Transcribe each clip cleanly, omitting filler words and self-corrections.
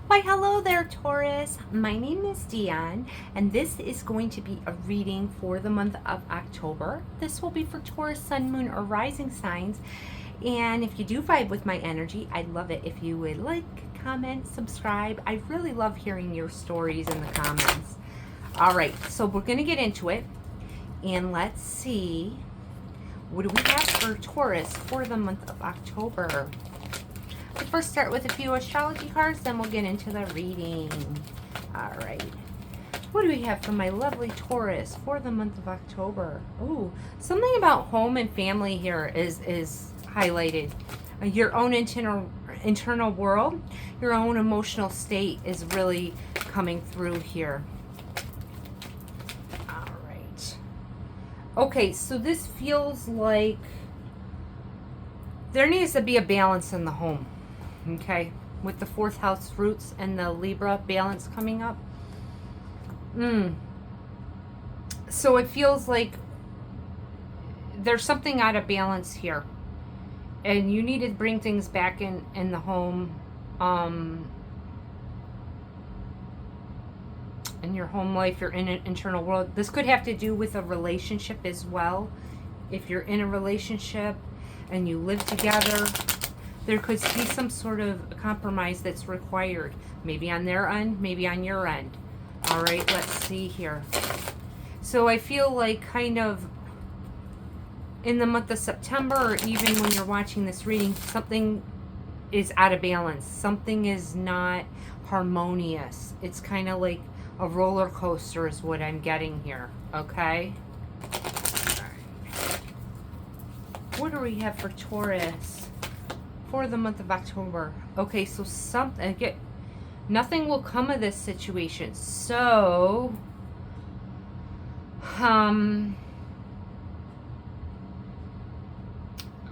Why, hello there, Taurus. My name is Dion, and this is going to be a reading for the month of October. This will be for Taurus, Sun, Moon, or Rising signs. And if you do vibe with my energy, I'd love it if you would like, comment, subscribe. I really love hearing your stories in the comments. All right, so we're going to get into it. And let's see, what do we have for Taurus for the month of October? We'll first start with a few astrology cards, then we'll get into the reading. All right. What do we have for my lovely Taurus for the month of October? Oh, something about home and family here is highlighted. Your own internal world, your own emotional state is really coming through here. All right. Okay, so this feels like there needs to be a balance in the home. Okay, with the fourth house roots and the Libra balance coming up. So it feels like there's something out of balance here. And you need to bring things back in the home. In your home life, your internal world. This could have to do with a relationship as well. If you're in a relationship and you live together, there could be some sort of compromise that's required. Maybe on their end, maybe on your end. All right, let's see here. So I feel like kind of in the month of September, or even when you're watching this reading, something is out of balance. Something is not harmonious. It's kind of like a roller coaster is what I'm getting here. Okay? All right. What do we have for Taurus for the month of October? Okay, so nothing will come of this situation. So,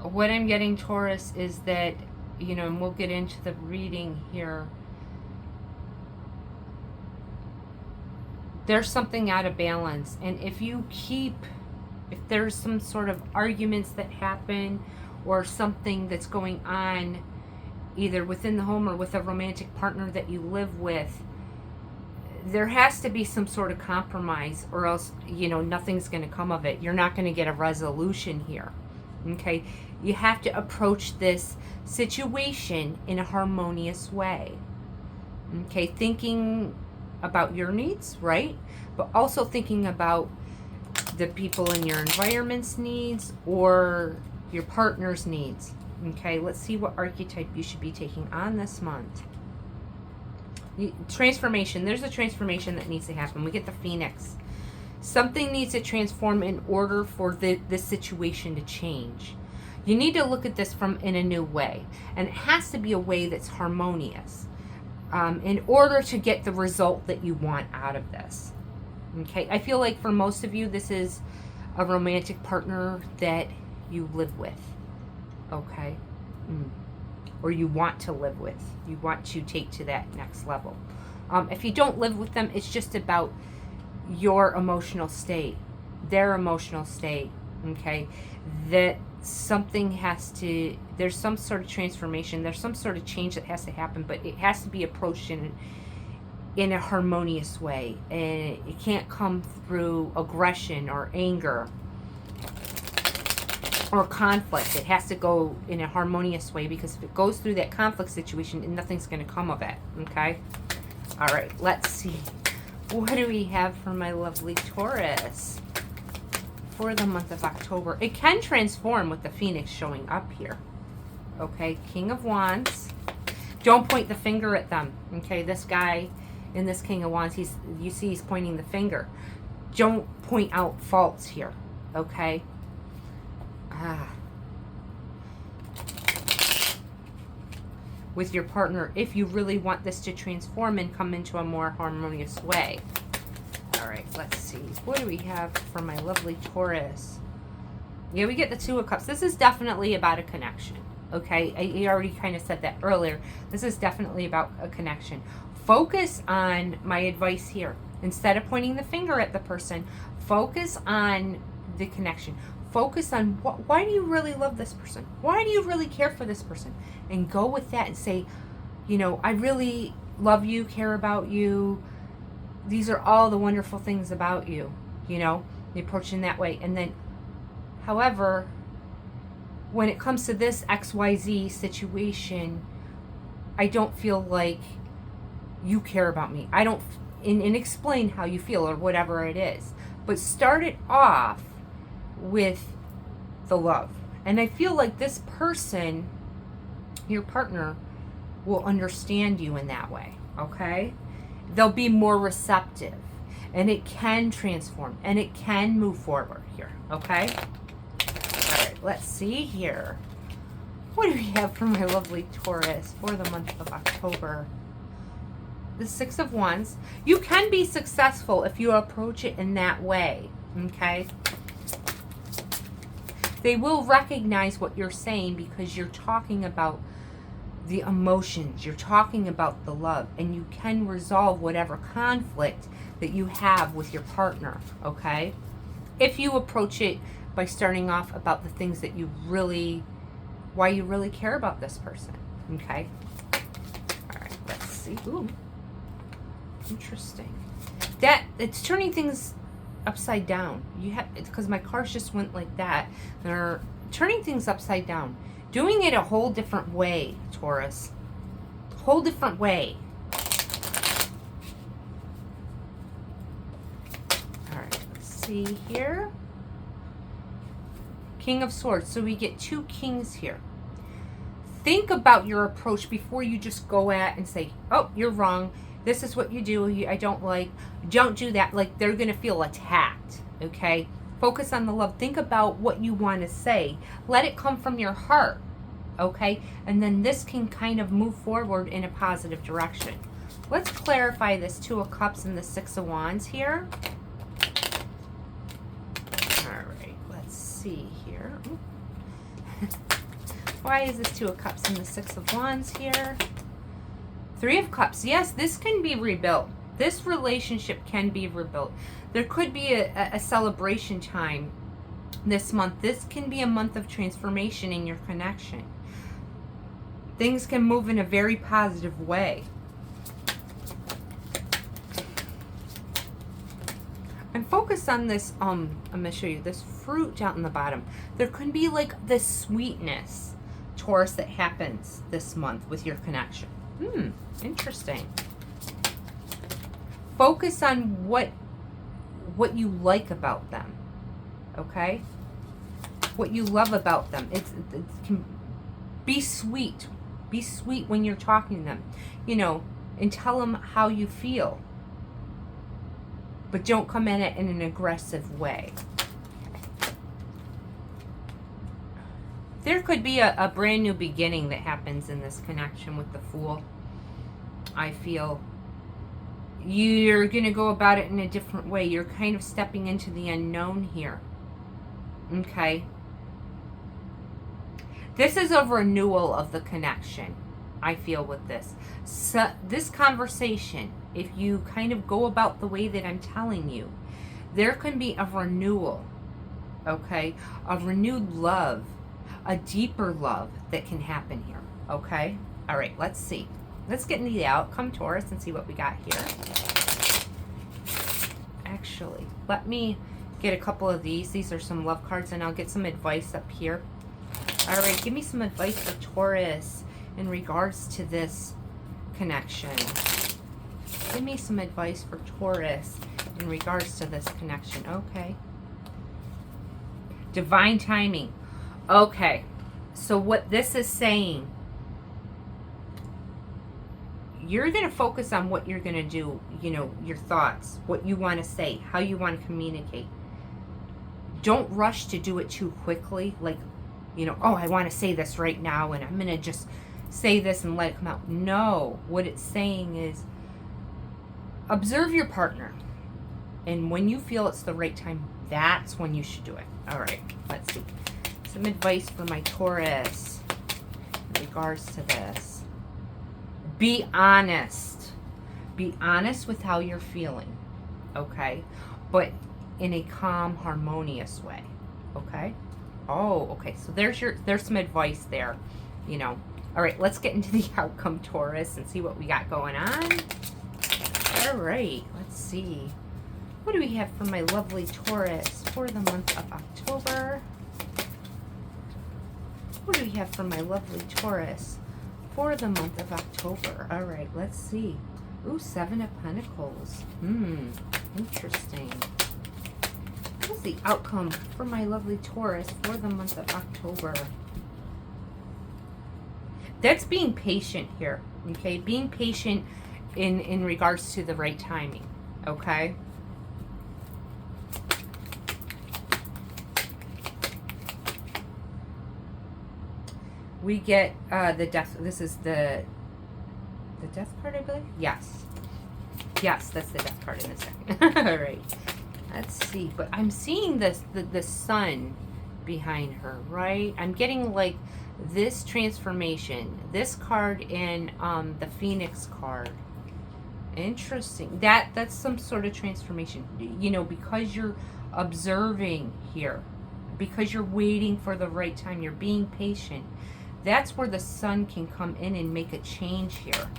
what I'm getting, Taurus, is that, and we'll get into the reading here. There's something out of balance. And if there's some sort of arguments that happen, or something that's going on either within the home or with a romantic partner that you live with, there has to be some sort of compromise, or else, nothing's going to come of it. You're not going to get a resolution here. Okay? You have to approach this situation in a harmonious way. Okay? Thinking about your needs, right? But also thinking about the people in your environment's needs, or your partner's needs. Okay, let's see what archetype you should be taking on this month. Transformation. There's a transformation that needs to happen. We get the Phoenix. Something needs to transform in order for this situation to change. You need to look at this in a new way. And it has to be a way that's harmonious. In order to get the result that you want out of this. Okay, I feel like for most of you, this is a romantic partner that you live with, okay? Or you want to live with. You want to take to that next level. If you don't live with them, it's just about your emotional state, their emotional state, okay? That there's some sort of transformation, there's some sort of change that has to happen, but it has to be approached in a harmonious way. And it can't come through aggression or anger or conflict. It has to go in a harmonious way, because if it goes through that conflict situation, nothing's going to come of it. Okay? All right, let's see. What do we have for my lovely Taurus for the month of October? It can transform with the Phoenix showing up here. Okay, King of Wands. Don't point the finger at them. Okay, this guy in this King of Wands, you see he's pointing the finger. Don't point out faults here. Okay? With your partner, if you really want this to transform and come into a more harmonious way. All right, let's see. What do we have for my lovely Taurus? Yeah, we get the Two of Cups. This is definitely about a connection. Okay, I already kind of said that earlier. This is definitely about a connection. Focus on my advice here. Instead of pointing the finger at the person, focus on the connection. Focus on why do you really love this person? Why do you really care for this person? And go with that and say, I really love you, care about you. These are all the wonderful things about you, you know, the approach in that way. And then, however, when it comes to this XYZ situation, I don't feel like you care about me. I don't, and explain how you feel or whatever it is. But start it off with the love. And I feel like this person, your partner, will understand you in that way, okay? They'll be more receptive, and it can transform, and it can move forward here, okay? All right, let's see here. What do we have for my lovely Taurus for the month of October? The Six of Wands. You can be successful if you approach it in that way, okay? They will recognize what you're saying because you're talking about the emotions, you're talking about the love, and you can resolve whatever conflict that you have with your partner, okay? If you approach it by starting off about the things that you really, why you really care about this person, okay? All right, let's see. Ooh, interesting. That, it's turning things upside down. You have, because my cards just went like that. They're turning things upside down. Doing it a whole different way, Taurus. Whole different way. All right, let's see here. King of Swords. So we get two kings here. Think about your approach before you just go at and say, oh, you're wrong. This is what you do. I don't like. Don't do that. Like, they're going to feel attacked, okay? Focus on the love. Think about what you want to say. Let it come from your heart, okay? And then this can kind of move forward in a positive direction. Let's clarify this Two of Cups and the Six of Wands here. All right, let's see here. Why is this Two of Cups and the Six of Wands here? Three of Cups. Yes, this can be rebuilt. This relationship can be rebuilt. There could be a celebration time this month. This can be a month of transformation in your connection. Things can move in a very positive way. And focus on this, I'm going to show you this fruit down in the bottom. There could be like this sweetness, Taurus, that happens this month with your connection. Interesting. Focus on what you like about them, okay? What you love about them. It can be sweet. Be sweet when you're talking to them, you know, and tell them how you feel. But don't come at it in an aggressive way. There could be a brand new beginning that happens in this connection with the Fool. I feel you're going to go about it in a different way. You're kind of stepping into the unknown here. Okay. This is a renewal of the connection, I feel, with this. So this conversation, if you kind of go about the way that I'm telling you, there can be a renewal, okay? A renewed love, a deeper love that can happen here, okay? All right, let's see. Let's get into the outcome, Taurus, and see what we got here. Actually, let me get a couple of these. These are some love cards, and I'll get some advice up here. All right, give me some advice for Taurus in regards to this connection. Give me some advice for Taurus in regards to this connection. Okay. Divine timing. Okay. So what this is saying, you're going to focus on what you're going to do, you know, your thoughts, what you want to say, how you want to communicate. Don't rush to do it too quickly. Like, you know, oh, I want to say this right now and I'm going to just say this and let it come out. No, what it's saying is observe your partner. And when you feel it's the right time, that's when you should do it. All right, let's see. Some advice for my Taurus in regards to this. Be honest. Be honest with how you're feeling, okay? But in a calm, harmonious way, okay? Oh, okay. So there's some advice there, you know. All right, let's get into the outcome, Taurus, and see what we got going on. All right, let's see. What do we have for my lovely Taurus for the month of October? What do we have for my lovely Taurus for the month of October? All right, let's see. Ooh, 7 of Pentacles. Interesting. What's the outcome for my lovely Taurus for the month of October? That's being patient here, okay? Being patient in regards to the right timing, okay? We get the death. This is the death card, I believe. Yes, that's the death card in a second. All right, let's see. But I'm seeing this the sun behind her, right? I'm getting like this transformation. This card and the Phoenix card. Interesting. That's some sort of transformation. You know, because you're observing here, because you're waiting for the right time. You're being patient. That's where the sun can come in and make a change here.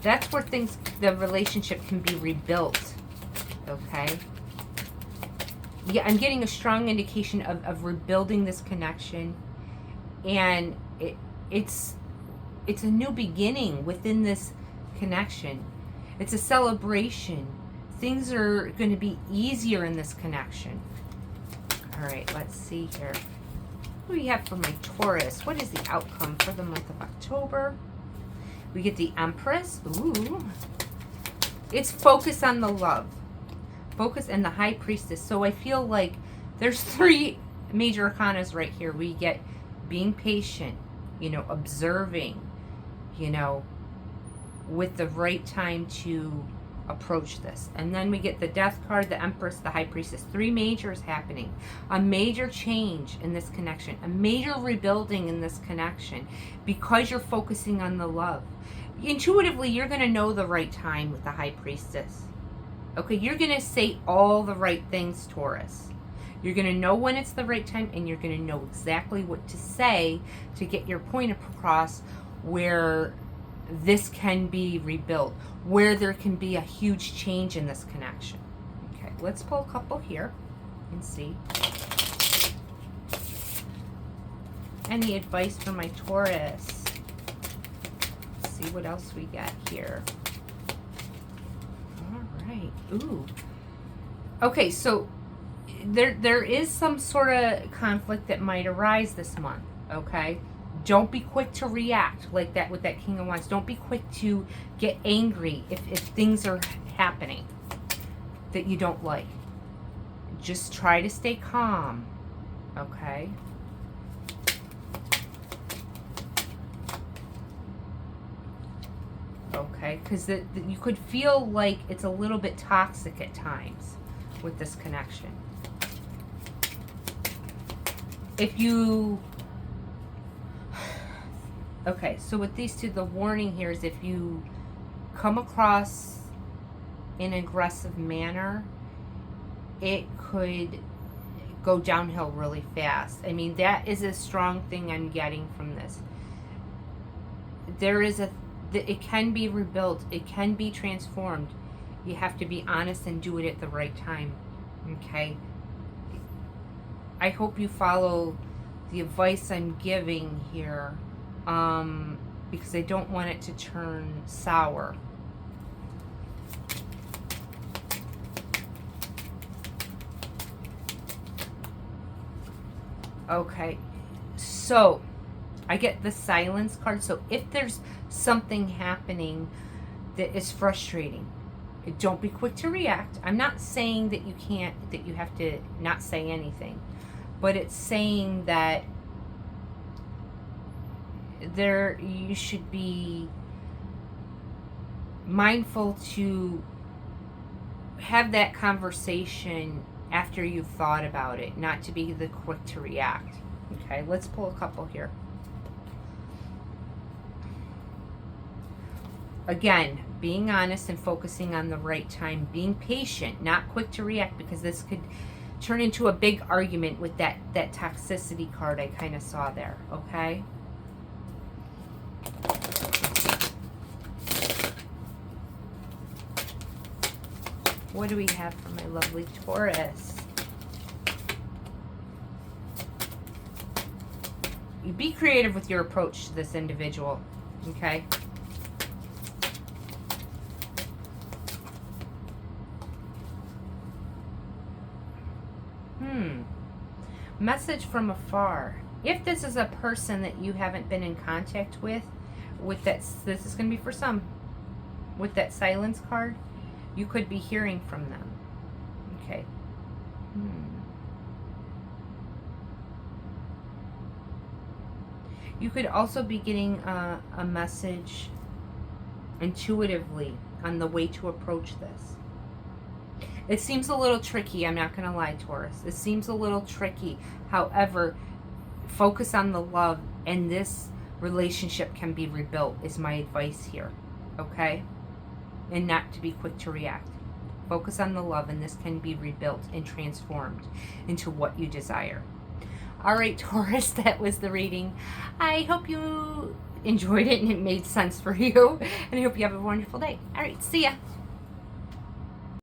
That's where the relationship can be rebuilt. Okay? Yeah, I'm getting a strong indication of rebuilding this connection. And it's a new beginning within this connection. It's a celebration. Things are going to be easier in this connection. All right, let's see here. What do we have for my Taurus? What is the outcome for the month of October? We get the Empress. Ooh. It's focus on the love. Focus and the High Priestess. So I feel like there's 3 major arcanas right here. We get being patient, you know, observing, you know, with the right time to approach this. And then we get the Death card, the Empress, the High Priestess. 3 majors happening. A major change in this connection. A major rebuilding in this connection. Because you're focusing on the love. Intuitively, you're going to know the right time with the High Priestess. Okay, you're going to say all the right things, Taurus. You're going to know when it's the right time, and you're going to know exactly what to say to get your point across, where this can be rebuilt, where there can be a huge change in this connection. Okay, let's pull a couple here and see. Any advice for my Taurus? Let's see what else we got here. All right. Ooh. Okay, so there is some sort of conflict that might arise this month, okay? Don't be quick to react like that with that King of Wands. Don't be quick to get angry if things are happening that you don't like. Just try to stay calm, okay? Okay, because you could feel like it's a little bit toxic at times with this connection. If you... Okay, so with these 2, the warning here is if you come across in an aggressive manner, it could go downhill really fast. I mean, that is a strong thing I'm getting from this. It can be rebuilt. It can be transformed. You have to be honest and do it at the right time. Okay? I hope you follow the advice I'm giving here. Because I don't want it to turn sour. Okay, so I get the Silence card. So if there's something happening that is frustrating, don't be quick to react. I'm not saying that you have to not say anything, but it's saying that you should be mindful to have that conversation after you've thought about it, not to be the quick to react. Okay, let's pull a couple here. Again, being honest and focusing on the right time, being patient, not quick to react, because this could turn into a big argument with that toxicity card I kind of saw there, okay? What do we have for my lovely Taurus? You be creative with your approach to this individual, okay? Message from afar. If this is a person that you haven't been in contact with that, this is going to be for some, with that silence card, you could be hearing from them. Okay. You could also be getting a message intuitively on the way to approach this. It seems a little tricky, I'm not going to lie, Taurus. It seems a little tricky. However, focus on the love, and this relationship can be rebuilt, is my advice here. Okay? And not to be quick to react. Focus on the love, and this can be rebuilt and transformed into what you desire. All right, Taurus, that was the reading. I hope you enjoyed it and it made sense for you. And I hope you have a wonderful day. All right, see ya.